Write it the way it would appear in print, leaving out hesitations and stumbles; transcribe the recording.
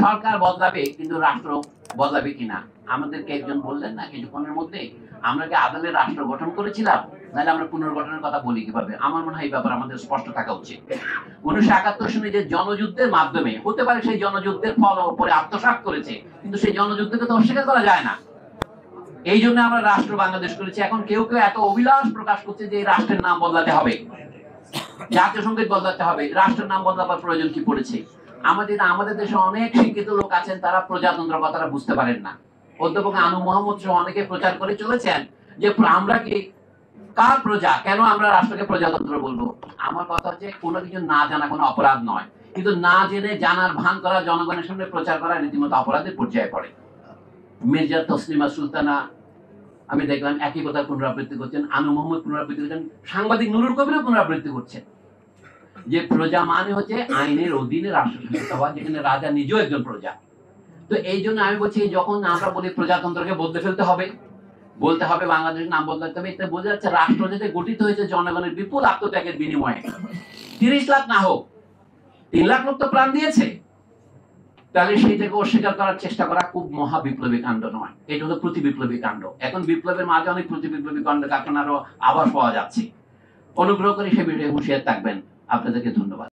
সরকার বদলাবে কিন্তু রাষ্ট্র বদলাবে কিনা আমাদেরকে একজন বললেন না কিছুক্ষণের মধ্যে, আমরা কি আদলে রাষ্ট্র গঠন করেছিলাম, নাহলে আমরা পুনর্গঠনের কথা বলি কিভাবে? আমার মনে হয় এই ব্যাপারে আমাদের স্পষ্ট থাকা উচিত। 1971 সনে যে জনযুদ্ধের মাধ্যমে, হতে পারে সেই জনযুদ্ধের ফল পরে আত্মসাৎ করেছে, কিন্তু সেই জনযুদ্ধকে তো অস্বীকার করা যায় না। এই জন্য আমরা রাষ্ট্র বাংলাদেশ করেছি। এখন কেউ কেউ এত অভিলাষ প্রকাশ করছে যে এই রাষ্ট্রের নাম বদলাতে হবে, জাতীয় সঙ্গীত বদলাতে হবে, রাষ্ট্রের নাম বদলাবার প্রয়োজন কি পড়েছে? আমাদের দেশে অনেক শিক্ষিত লোক আছেন, তারা প্রজাতন্ত্র কথাটা বুঝতে পারেন না। অধ্যাপক আনু মোহাম্মদ সহ অনেকে প্রচার করে চলেছেন যে আমরা কি কার প্রজা, কেন আমরা রাষ্ট্রকে প্রজাতন্ত্র বলবো? আমার কথা হচ্ছে কোনো কিছু না জানা কোনো অপরাধ নয়, কিন্তু না জেনে জানার ভান করা, জনগণের সামনে প্রচার করা রীতিমতো অপরাধের পর্যায়ে পড়ে। মির্জা তসলিমা সুলতানা আমি দেখলাম একই কথা পুনরাবৃত্তি করছেন, আনু মোহাম্মদ পুনরাবৃত্তি করছেন, সাংবাদিক নুরুল কবিরও পুনরাবৃত্তি করছেন যে প্রজা মানে হচ্ছে আইনের অধীনে রাষ্ট্র শাসিত হওয়া, যেখানে রাজা নিজেও একজন প্রজা। তো এই জন্য আমি বলছি, যখন আমরা বলি প্রজাতন্ত্রকে বদলে ফেলতে হবে, বলতে হবে বাংলাদেশের নাম বদলাতে হবে, এতে বোঝা যাচ্ছে রাষ্ট্র যাতে গঠিত হয়েছে জনগণের বিপুল আত্মত্যাগের বিনিময়ে। 30 লাখ না হোক, 3 লাখ লোক তো প্রাণ দিয়েছে, তাহলে সেইটাকে অস্বীকার করার চেষ্টা করা খুব মহা বিপ্লবী কাণ্ড নয়, এটা হলো প্রতি বিপ্লবী কাণ্ড। এখন বিপ্লবের মাঝে অনেক প্রতি বিপ্লবী কাণ্ড কারখানারও আভাস পাওয়া যাচ্ছে। অনুগ্রহ করে সে বিষয়ে হুঁশিয়ার থাকবেন। আপনাদেরকে ধন্যবাদ।